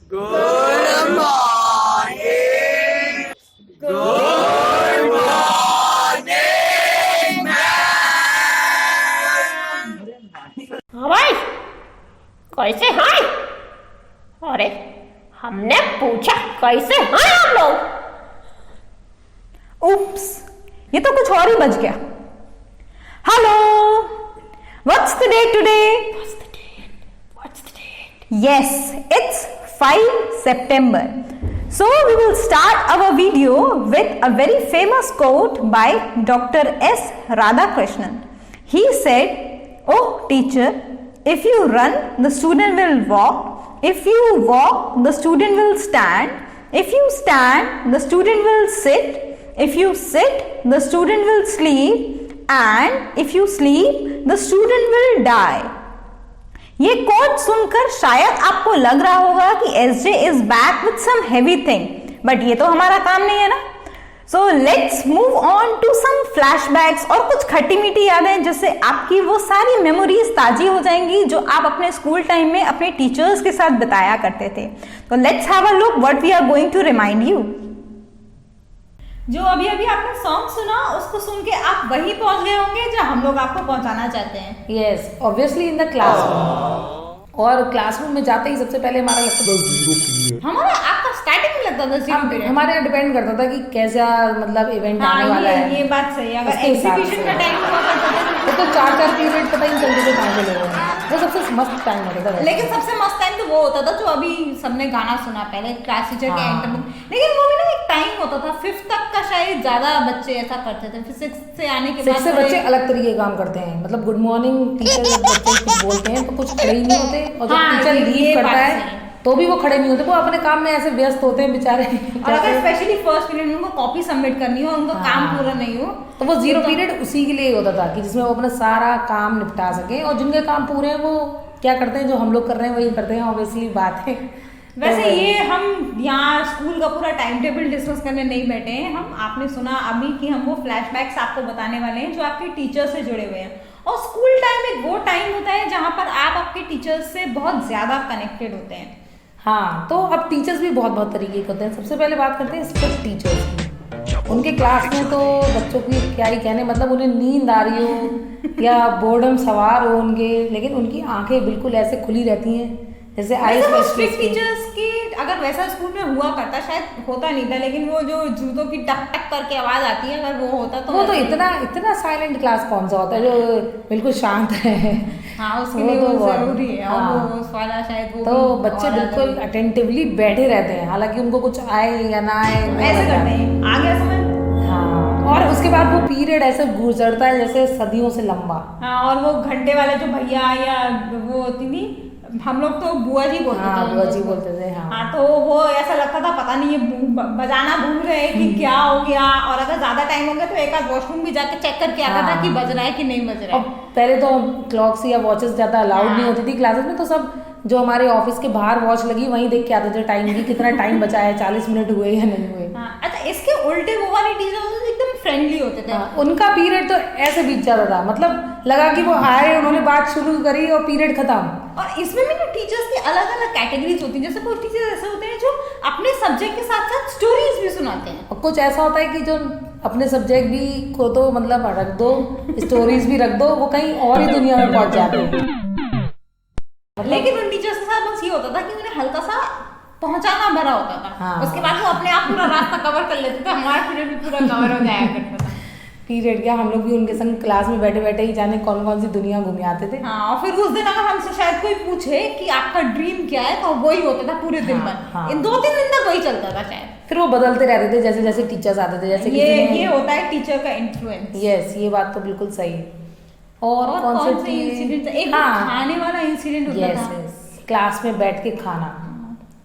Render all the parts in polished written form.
Good morning. Good morning, ma'am. हाँ भाई, कैसे हैं? अरे हमने पूछा कैसे हैं आप लोग? उप्स, ये तो कुछ और ही बच गया। Hello, what's the day today? What's the date? Yes, it's 5 September. So we will start our video with a very famous quote by Dr. S. Radhakrishnan. He said, "Oh teacher, if you run, the student will walk. If you walk, the student will stand. If you stand, the student will sit. If you sit, the student will sleep. And if you sleep, the student will die." ये quote सुनकर शायद आपको लग रहा होगा कि SJ is back with some heavy thing, but ये तो हमारा काम नहीं है ना। So let's move on to some flashbacks और कुछ खट्टी मीठी यादें, जिससे आपकी वो सारी मेमोरीज ताजी हो जाएंगी जो आप अपने स्कूल टाइम में अपने टीचर्स के साथ बिताया करते थे। तो let's have a look what we are going to remind you. जो अभी अभी आपने सॉन्ग सुना, उसको सुन के आप वहीं पहुंच गए होंगे जहां हम लोग आपको पहुंचाना चाहते हैं। Yes, obviously in the classroom. और क्लासरूम में जाते ही सबसे पहले हमारा लगता था हमारा आपका स्टार्टिंग में लगता था जीरो पीरियड। हमारे यहाँ डिपेंड करता था कि कैसा मतलब इवेंट आने वाला है। ये बात सही है। अगर उसके हिसाब एग्जीबिशन का से। टाइम हुआ करता था तो 4-4 पीरियड पता ही नहीं चलते थे कहाँ से लोगों में। वो सबसे मस्त टाइम होता था। लेकिन सबसे मस्त टाइम तो वो होता था जो अभी सबने गाना सुना पहले क्लास टीचर के एंटर में। लेकिन वो भी ना एक टाइम होता था 5th तक का, शायद ज्यादा बच्चे ऐसा करते थे। फिर 6th से आने के बाद 6th से बच्चे अलग तरीके के काम करते हैं। मतलब गुड मॉर्निंग टीचर जब बच्चे कुछ बोलते हैं तो कुछ खड़े ही नहीं होते, और जब टीचर लीव करता है तो भी वो खड़े नहीं होते, वो अपने काम में ऐसे व्यस्त होते हैं बेचारे। और अगर स्पेशली फर्स्ट पीरियड में उनको कॉपी सबमिट करनी हो, उनका काम पूरा नहीं हो, तो वो जीरो पीरियड उसी के लिए होता था कि जिसमें वो अपना सारा काम निपटा सके। और जिनके काम पूरे हैं वो क्या करते हैं, जो हम लोग कर रहे हैं वही करते हैं, ऑब्वियसली बात है। वैसे ये हम यहाँ स्कूल का पूरा टाइम टेबल डिस्कस करने नहीं बैठे हैं हम। आपने सुना अभी कि हम वो फ्लैशबैक्स आपको बताने वाले हैं जो आपके टीचर से जुड़े हुए हैं। और स्कूल टाइम एक वो टाइम होता है जहाँ पर आप आपके टीचर्स से बहुत ज्यादा कनेक्टेड होते हैं। हाँ, तो अब टीचर्स भी बहुत बहुत तरीके के होते हैं। सबसे पहले बात करते हैं स्ट्रिक्ट टीचर्स की। उनके क्लास में तो बच्चों की क्या ही कहने, मतलब उन्हें नींद आ रही हो या बोर्डम सवार हो उनके, लेकिन उनकी आंखें बिल्कुल ऐसे खुली रहती हैं जैसे आई स्ट्रिक्ट टीचर्स की अगर वैसा स्कूल में हुआ करता, शायद होता नहीं था, लेकिन वो जो जूतों की टक टक करके आवाज आती है, अगर वो होता तो वो तो इतना साइलेंट क्लास कौन सा होता है जो बिल्कुल शांत है। हाँ, उसके लिए वो जरूरी है। और वो वाला शायद वो तो बच्चे बिल्कुल अटेंटिवली बैठे रहते हैं, हालांकि उनको कुछ आए या ना आए ऐसे करते हैं। आ गया समझ? हाँ, और उसके बाद वो पीरियड ऐसे गुजरता है जैसे सदियों से लंबा। हाँ, और वो घंटे वाले जो भैया या वो होती थी, हम लोग तो बुआ जी बोलते थे। बुआ जी बोलते थे। हाँ, तो वो ऐसा लगता था पता नहीं ये बजाना भूल रहे हैं कि क्या हो गया। और अगर ज्यादा टाइम हो गया तो एक आध वॉशरूम भी जाके चेक करके आता था कि बज रहा है कि नहीं बज रहा है। पहले तो क्लॉक्स या वॉचेस ज्यादा अलाउड नहीं होती थी क्लासेस में, तो सब जो हमारे ऑफिस के बाहर वॉच लगी वहीं देख के आते थे टाइम की, कितना टाइम बचा है, 40 मिनट हुए या नहीं हुए। अच्छा, इसके उल्टे वो वाले टीचर एकदम फ्रेंडली होते थे। उनका पीरियड तो ऐसे बीत जाता था, मतलब लगा कि वो आए, उन्होंने बात शुरू करी और पीरियड खत्म। और इसमें भी ना टीचर्स की अलग अलग कैटेगरीज होती हैं। जैसे कुछ टीचर ऐसे होते हैं जो अपने सब्जेक्ट के साथ साथ स्टोरीज भी सुनाते हैं, और कुछ ऐसा होता है कि जो अपने सब्जेक्ट भी को तो मतलब रख दो, स्टोरीज भी रख दो, वो कहीं और ही दुनिया में पहुंच जाते हैं। लेकिन उन टीचर्स के साथ बस ये होता था कि उन्हें हल्का सा पहुंचाना भरा होता था। हाँ। उसके बाद वो अपने आप पूरा रास्ता कवर कर लेते थे। हमारा पीरियड भी पूरा कवर हो जाया करता था। पीरियड क्या, हम लोग भी उनके संग क्लास में बैठे बैठे ही जाने कौन कौन सी दुनिया घूम आते थे। हाँ, और फिर उस दिन अगर हमसे शायद कोई पूछे कि आपका ड्रीम क्या है, तो वही होता था पूरे दिन भर। हाँ। 2-3 दिन तक वही चलता था शायद। फिर वो बदलते रहते थे जैसे जैसे टीचर्स आते थे। जैसे ये होता है टीचर का इन्फ्लुएंस। यस, ये बात तो बिल्कुल सही है। और कौन से इंसिडेंट? एक खाने वाला इंसिडेंट होता था। क्लास में बैठ के खाना,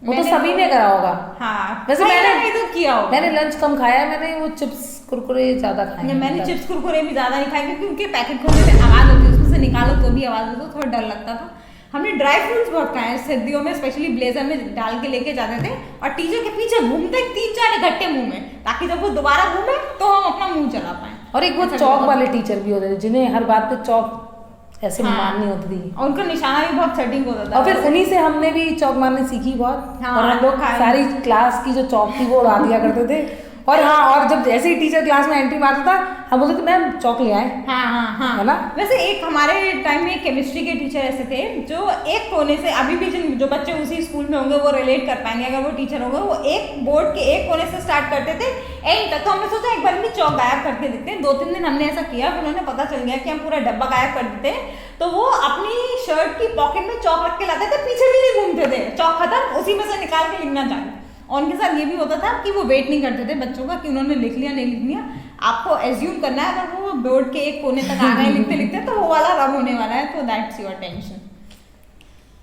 वो तो सभी ने करा होगा। हाँ, वैसे मैंने तो किया होगा। मैंने लंच कम खाया है, मैंने वो चिप्स कुरकुरे ज्यादा खाए। मैंने चिप्स कुरकुरे भी ज्यादा नहीं खाए, क्योंकि उनके पैकेट खोलने से आवाज होती है, उसमें से निकालो तो भी आवाज होती है, थोड़ा डर लगता था। हमने ड्राई फ्रूट्स बहुत खाए सर्दियों में, स्पेशली ब्लेजर में डाल के लेके जाते थे, और टीचर के पीछे घूमते 3-4 इकट्ठे मुंह में, ताकि जब वो दोबारा घूमे तो हम अपना मुंह चला पाए। और एक वो चौक वाले टीचर भी होते थे जिन्हें हर बात पे चौक ऐसे हाँ। मारनी होती थी। और उनका निशाना भी बहुत सेटिंग होता था। और फिर उन्हीं से हमने भी चौक मारनी सीखी बहुत। हाँ, और हम लोग हाँ। सारी क्लास की जो चौक थी वो उड़ा दिया करते थे। और हाँ, और जब जैसे ही टीचर क्लास में एंट्री मारता था हम बोलते थे मैम चौक ले आए। हाँ हाँ हाँ, है ना? वैसे एक हमारे टाइम में केमिस्ट्री के टीचर ऐसे थे जो एक कोने से, अभी भी जो बच्चे उसी स्कूल में होंगे वो रिलेट कर पाएंगे अगर वो टीचर होंगे, वो एक बोर्ड के एक कोने से स्टार्ट करते थे एंड तक। तो हमने सोचा एक बार भी चौक गायब करके देखते हैं। 2-3 दिन हमने ऐसा किया, फिर उन्हें पता चल गया कि हम पूरा डब्बा गायब कर देते हैं। तो वो अपनी शर्ट की पॉकेट में चौक रख के लाते थे, पीछे भी नहीं घूमते थे, चौक खत्म उसी में से निकाल के लिखना चालू। और उनके साथ ये भी होता था कि वो वेट नहीं करते थे बच्चों का कि उन्होंने लिख लिया नहीं लिख लिया। आपको एज्यूम करना है अगर वो बोर्ड के एक कोने तक आ गए लिखते लिखते तो वो वाला रब होने वाला है, तो दैट्स योर टेंशन।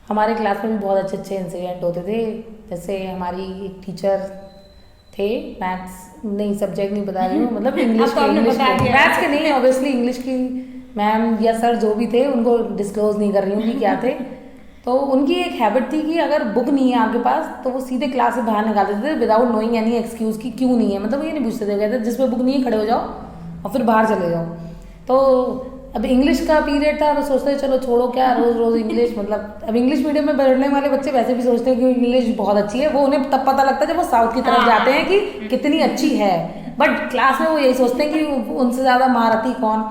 हमारे क्लास में भी बहुत अच्छे अच्छे इंसिडेंट होते थे। जैसे हमारी एक टीचर थे, मैथ्स नहीं, सब्जेक्ट नहीं बता रही हूँ, मतलब इंग्लिश तो आपने बता दिया। मैथ्स के नहीं, ऑब्वियसली इंग्लिश की मैम या सर जो भी थे उनको डिस्क्लोज नहीं कर रही हूँ कि क्या थे। तो उनकी एक हैबिट थी कि अगर बुक नहीं है आपके पास तो वो सीधे क्लास से बाहर निकाल देते थे विदाउट नोइंग एनी एक्सक्यूज कि क्यों नहीं है। मतलब ये नहीं पूछते थे, कहते जिस पे बुक नहीं है खड़े हो जाओ और फिर बाहर चले जाओ। तो अब इंग्लिश का पीरियड था तो सोचते चलो छोड़ो क्या रोज रोज इंग्लिश, मतलब अब इंग्लिश मीडियम में पढ़ने वाले बच्चे वैसे भी सोचते हैं कि इंग्लिश बहुत अच्छी है। वो उन्हें तब पता लगता है जब वो साउथ की तरफ जाते हैं कि कितनी अच्छी है, बट क्लास में वो यही सोचते हैं कि उनसे ज़्यादा महारथी कौन।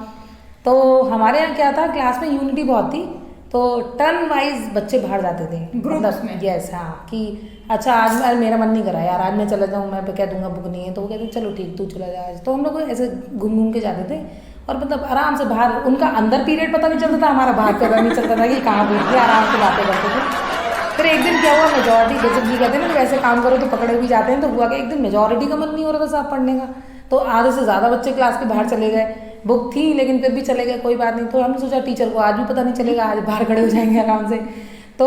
तो हमारे यहाँ क्या था, क्लास में यूनिटी बहुत थी, तो टर्न वाइज बच्चे बाहर जाते थे ग्रुप्स में। यस हाँ, कि अच्छा आज मेरा मन नहीं करा यार, आज मैं चला जाऊँ, मैं कह दूंगा बुक नहीं है, तो वो कहते चलो ठीक तू चला जा आज। तो हम लोग ऐसे घूम घूम के जाते थे और मतलब आराम से बाहर, उनका अंदर पीरियड पता नहीं चलता था, हमारा बाहर पता नहीं चलता था कि कहाँ बैठ गया, आराम से बातें करते थे। फिर एक दिन क्या हुआ, मेजॉरिटी जब भी कहते हैं ना वैसे काम करो तो पकड़े भी जाते हैं, तो हुआ कि एक दिन मेजॉरिटी का मन नहीं हो रहा था साहब पढ़ने का, तो आधे से ज़्यादा बच्चे क्लास के बाहर चले गए। बुक थी लेकिन फिर भी चले गए, कोई बात नहीं। तो हमने सोचा टीचर को आज भी पता नहीं चलेगा, आज बाहर खड़े हो जाएंगे आराम से। तो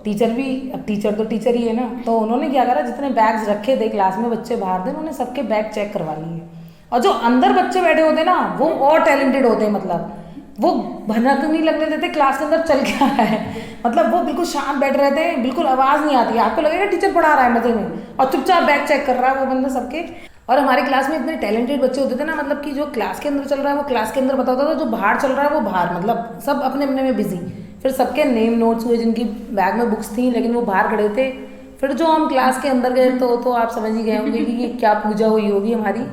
टीचर भी, अब टीचर तो टीचर ही है ना, तो उन्होंने क्या करा, जितने बैग्स रखे थे क्लास में बच्चे बाहर थे उन्होंने सबके बैग चेक करवा लिए। और जो अंदर बच्चे बैठे होते ना वो और टैलेंटेड होते हैं, मतलब वो भनक नहीं लगने देते क्लास के अंदर चल क्या रहा है, मतलब वो बिल्कुल शांत बैठ रहते हैं, बिल्कुल आवाज़ नहीं आती, आपको लगेगा टीचर पढ़ा रहा है मजे में, और चुपचाप बैग चेक कर रहा है वो बंदा सबके। और हमारी क्लास में इतने टैलेंटेड बच्चे होते थे ना, मतलब कि जो क्लास के अंदर चल रहा है वो क्लास के अंदर बताता था, जो बाहर चल रहा है वो बाहर, मतलब सब अपने अपने में बिजी। फिर सबके नेम नोट्स हुए, जिनकी बैग में बुक्स थी लेकिन वो बाहर खड़े थे। फिर जो हम क्लास के अंदर गए तो आप समझ ही गए होंगे कि ये क्या पूजा हुई होगी हमारी।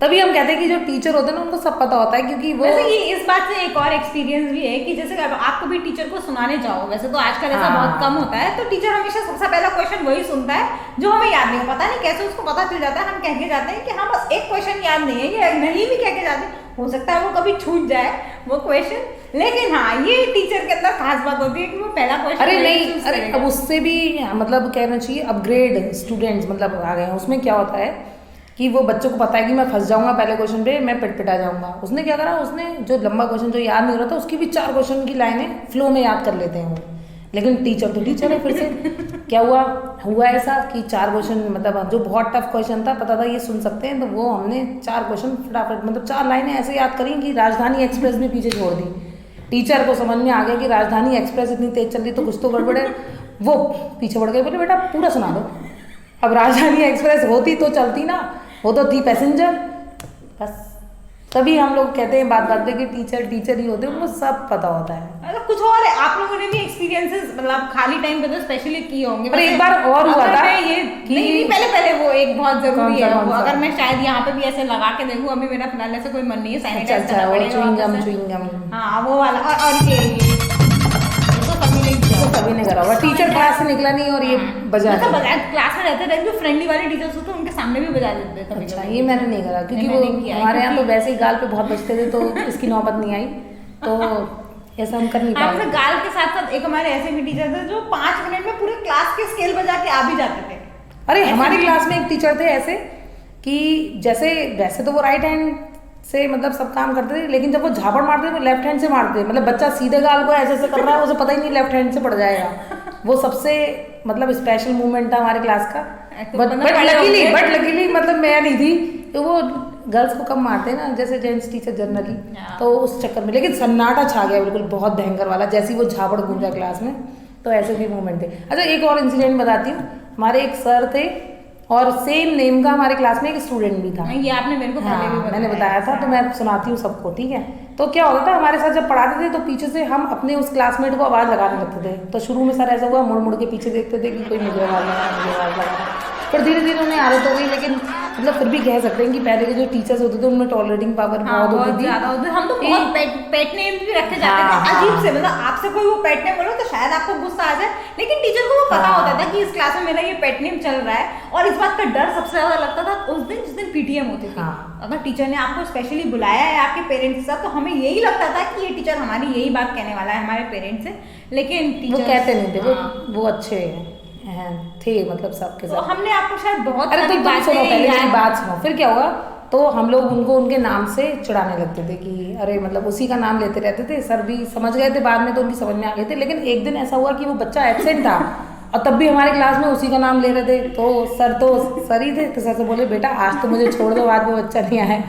तभी हम कहते हैं कि जो टीचर होते हैं ना उनको सब पता होता है, क्योंकि वो वैसे ये इस बात से एक और एक्सपीरियंस भी है कि जैसे अगर आपको भी टीचर को सुनाने जाओ, वैसे तो आजकल ऐसा हाँ। बहुत कम होता है, तो टीचर हमेशा सबसे पहला क्वेश्चन वही सुनता है जो हमें याद नहीं हो, पता नहीं कैसे उसको पता चल जाता है। हम कह के जाते हैं कि हाँ बस एक क्वेश्चन याद नहीं है, ये नहीं भी कह के जाते हैं, हो सकता है वो कभी छूट जाए वो क्वेश्चन, लेकिन हाँ ये टीचर के अंदर खास बात होती है कि वो पहला क्वेश्चन। अरे नहीं, अरे अब उससे भी मतलब कहना चाहिए अपग्रेड स्टूडेंट्स मतलब आ गए हैं। उसमें क्या होता है कि वो बच्चों को पता है कि मैं फंस जाऊंगा पहले क्वेश्चन पे, मैं पिटपिटा जाऊंगा। उसने क्या करा, उसने जो लंबा क्वेश्चन जो याद नहीं हो रहा था उसकी भी 4 क्वेश्चन की लाइनें फ्लो में याद कर लेते हैं वो। लेकिन टीचर तो टीचर है। फिर से क्या हुआ ऐसा कि 4 क्वेश्चन, मतलब जो बहुत टफ क्वेश्चन था, पता था ये सुन सकते हैं, तो वो हमने 4 क्वेश्चन फटाफट, मतलब 4 लाइनें ऐसे याद करी कि राजधानी एक्सप्रेस भी पीछे छोड़ दी। टीचर को समझ में आ गया कि राजधानी एक्सप्रेस इतनी तेज चल रही तो कुछ तो गड़बड़ है। वो पीछे बढ़ गए, बोले बेटा पूरा सुना दो। अब राजधानी एक्सप्रेस होती तो चलती ना, वो तो थी पैसेंजर। बस तभी हम लोग कहते हैं बात बात पे कि टीचर टीचर ही होते हैं, उनको सब पता होता है। मतलब कुछ और है, आप लोगों ने भी एक्सपीरियंसेस मतलब खाली टाइम पे तो स्पेशली किए होंगे। पर एक बार और हुआ था ये कि नहीं पहले वो एक बहुत जरूरी है, कौन वो सा? अगर मैं शायद यहाँ पे भी ऐसे लगा के देखूँ, अभी मेरा फिलहाल ऐसे कोई मन नहीं है, सैनिटाइज अच्छा करना वो पड़ेगा वापस से। च्युइंगम हाँ वो वाला, और ये तो सभी ने किया। सभी ने करा हुआ। टीचर क्लास से निकला नहीं और ये बजा मतलब दिया। क्लास में रहते रहते जो फ्रेंडली वाले टीचर्स होते हैं उनके सामने भी बजा देते थे कभी अच्छा कभी। ये मैंने नहीं करा, क्योंकि नहीं, वो मैंने किया है, हमारे यहाँ तो क्योंकि- वैसे ही गाल पे बहुत बचते थे, तो इसकी नौबत नहीं आई, तो ऐसा हम कर नहीं हाँ, फिर पाए। गाल के साथ साथ एक हमारे ऐसे भी टीचर थे जो 5 मिनट में पूरे क्लास के स्केल बजा के आ भी जाते थे। अरे ऐसे हमारी भी- क्लास में एक टीचर थे ऐसे कि जैसे वैसे तो वो राइट हैंड से मतलब सब काम करते थे, लेकिन जब वो झापड़ मारते थे वो लेफ्ट हैंड से मारते थे। मतलब बच्चा सीधे गाल को ऐसे ऐसे कर रहा है, उसे पता ही नहीं लेफ्ट हैंड से पड़ जाएगा। वो सबसे मतलब स्पेशल मूवमेंट था हमारे क्लास का। तो बट मतलब पहले होंगे। लकीली मतलब मैं नहीं थी, तो वो गर्ल्स को कम मारते हैं ना जैसे जेंट्स टीचर जनरली, हाँ। तो उस चक्कर में। लेकिन सन्नाटा छा गया बिल्कुल बहुत भयंकर वाला, जैसे ही वो झापड़ गूंजा क्लास में, तो ऐसे भी मूवमेंट थे। अच्छा एक और इंसिडेंट बताती हूँ। हमारे एक सर थे और सेम नेम का हमारे क्लास में एक स्टूडेंट भी था। ये आपने मेरे को पहले भी हाँ, मैंने बताया था, तो मैं सुनाती हूँ सबको, ठीक है। तो क्या होता था, हमारे साथ जब पढ़ाते थे तो पीछे से हम अपने उस क्लासमेट को आवाज़ लगाने लगते थे। तो शुरू में सर ऐसा हुआ, मुड़ मुड़ के पीछे देखते थे कि कोई मुझे आवाज़ लगा रहा है, मुझे आवाज़ लगा रहा है। फिर धीरे धीरे उन्हें आदत हो गई, लेकिन मतलब फिर भी कह सकते हैं कि पहले के जो टीचर्स होते थे उनमें टॉलरेटिंग पावर बहुत होती थी। ज्यादा होती थी। हम तो बहुत पेट नेम भी रखे जाते थे अजीब से, मतलब आपसे कोई वो पेट नेम बोलो तो शायद आपको गुस्सा आ जाए, लेकिन टीचर को वो पता होता था कि इस क्लास में मेरा ये पेट नेम चल रहा है। और इस बात का डर सबसे ज्यादा लगता था उस दिन जिस दिन पीटीएम होती थी। अगर टीचर ने आपको स्पेशली बुलाया है आपके पेरेंट्स के साथ, तो हमें यही लगता था कि ये टीचर हमारी यही बात कहने वाला है हमारे पेरेंट्स से, लेकिन वो कहते नहीं थे, वो अच्छे थे मतलब सबके साथ। तो हमने आपको शायद बहुत अरे तो तुम सुनो, पहले मेरी बात सुनो, फिर क्या हुआ, तो हम लोग उनको उनके नाम से चिढ़ाने लगते थे कि अरे मतलब उसी का नाम लेते रहते थे। सर भी समझ गए थे बाद में, तो उनकी समझ में आ गए थे। लेकिन एक दिन ऐसा हुआ कि वो बच्चा एब्सेंट था और तब भी हमारे क्लास में उसी का नाम ले रहे थे। तो सर ही थे, तो सर से बोले बेटा आज तो मुझे छोड़ दो, बाद में बच्चा नहीं आया।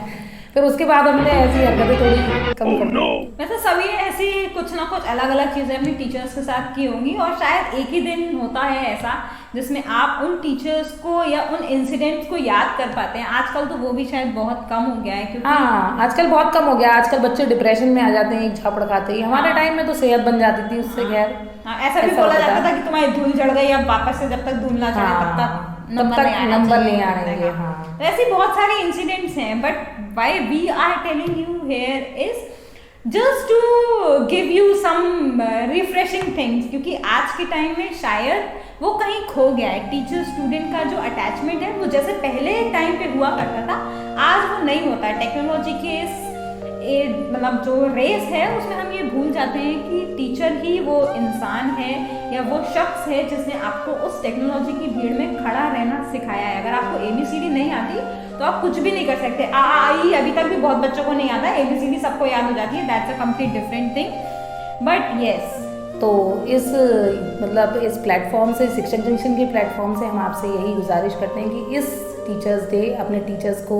फिर उसके बाद हमने ऐसी हरकतें थोड़ी कम कर दी। वैसे सभी ने ऐसी कुछ ना कुछ अलग अलग चीजें अपनी टीचर्स के साथ की होंगी, और शायद एक ही दिन होता है ऐसा जिसमें आप उन टीचर्स को या उन इंसिडेंट्स को याद कर पाते हैं। आजकल तो वो भी शायद बहुत कम हो गया है, क्योंकि हाँ आजकल बहुत कम हो गया। आजकल बच्चे डिप्रेशन में आ जाते हैं एक झापड़ खाते ही। हमारे टाइम में तो सेहत बन जाती थी उससे। खैर ऐसा भी बोला जाता था कि तुम्हारी धूल जड़ गई, अब वापस से जब तक धूल ना चढ़े तब तक नंबर नहीं आएंगे। हाँ, ऐसी बहुत सारे इंसिडेंट्स हैं, but why we are telling you here is just to give you some refreshing things, क्योंकि आज के टाइम में शायद वो कहीं खो गया है। टीचर स्टूडेंट का जो अटैचमेंट है वो जैसे पहले टाइम पे हुआ करता था, आज वो नहीं होता है। टेक्नोलॉजी के मतलब जो रेस है उसमें हम ये भूल जाते हैं कि टीचर ही वो इंसान है या वो शख्स है जिसने आपको उस टेक्नोलॉजी की भीड़ में खड़ा रहना सिखाया है। अगर आपको ABCD नहीं आती तो आप कुछ भी नहीं कर सकते। आई अभी तक भी बहुत बच्चों को नहीं आता, ABCD सबको याद हो जाती है, that's a complete different thing. But yes, तो इस मतलब इस प्लेटफॉर्म से, शिक्षक जंक्शन के प्लेटफॉर्म से हम आपसे यही गुजारिश करते हैं कि इस टीचर्स डे अपने टीचर्स को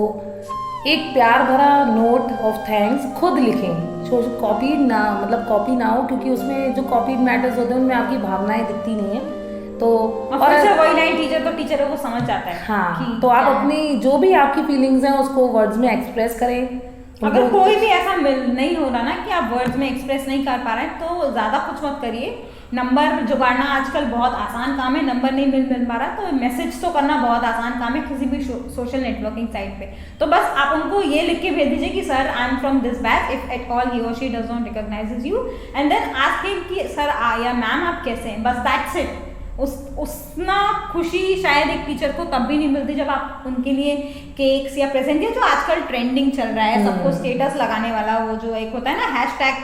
एक प्यार भरा नोट ऑफ थैंक्स खुद लिखें। कॉपी ना, मतलब कॉपी ना हो, क्योंकि उसमें जो कॉपी मैटर्स होते हैं उनमें आपकी भावनाएं दिखती नहीं है। तो और वही नहीं, टीचर तो टीचरों को समझ जाता है। हाँ, तो आप अपनी जो भी आपकी फीलिंग्स हैं उसको वर्ड्स में एक्सप्रेस करें। अगर कोई भी ऐसा नहीं हो रहा ना कि आप वर्ड्स में एक्सप्रेस नहीं कर पा रहे हैं, तो ज़्यादा कुछ मत करिए। नंबर जुगाड़ना आजकल बहुत आसान काम है, नंबर नहीं मिल पा रहा तो मैसेज तो करना बहुत आसान काम है किसी भी सोशल नेटवर्किंग साइट पे। तो बस आप उनको ये लिख के भेज दीजिए कि sir I am from this batch, if at all he और she does not recognizes you, and then ask him कि सर या मैम आप कैसे हैं, बस दैट्स इट। उतना खुशी शायद एक टीचर को तब भी नहीं मिलती जब आप उनके लिए केक्स या प्रेजेंट, या जो आजकल ट्रेंडिंग चल रहा है सबको स्टेटस लगाने वाला, वो जो एक होता है ना हैशटैग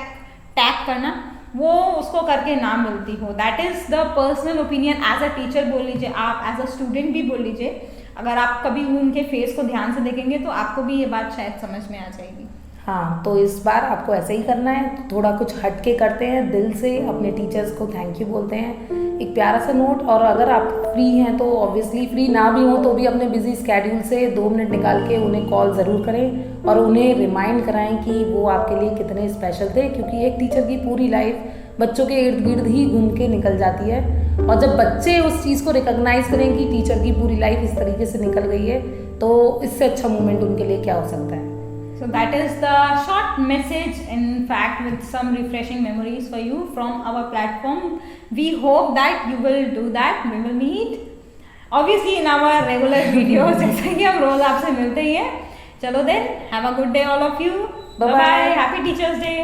टैग करना, वो उसको करके ना मिलती हो। That is the personal opinion. As a teacher बोल लीजिए, आप एज अ स्टूडेंट भी बोल लीजिए। अगर आप कभी उनके फेस को ध्यान से देखेंगे तो आपको भी ये बात शायद समझ में आ जाएगी। हाँ, तो इस बार आपको ऐसे ही करना है, थोड़ा कुछ हट के करते हैं, दिल से अपने टीचर्स को थैंक यू बोलते हैं, एक प्यारा सा नोट। और अगर आप फ्री हैं तो ऑब्वियसली, फ्री ना भी हो तो भी अपने बिजी स्केड्यूल से 2 मिनट निकाल के उन्हें कॉल ज़रूर करें और उन्हें रिमाइंड कराएं कि वो आपके लिए कितने स्पेशल थे। क्योंकि एक टीचर की पूरी लाइफ बच्चों के इर्द गिर्द ही घूम के निकल जाती है, और जब बच्चे उस चीज़ को रिकॉग्नाइज करें कि टीचर की पूरी लाइफ इस तरीके से निकल गई है, तो इससे अच्छा मोमेंट उनके लिए क्या हो सकता है। So that is the short message, in fact, with some refreshing memories for you from our platform. We hope that you will do that. We will meet obviously in our regular videos, जैसे कि हम रोज आपसे मिलते ही हैं। चलो then, have a good day all of you. Bye bye. Happy Teachers Day.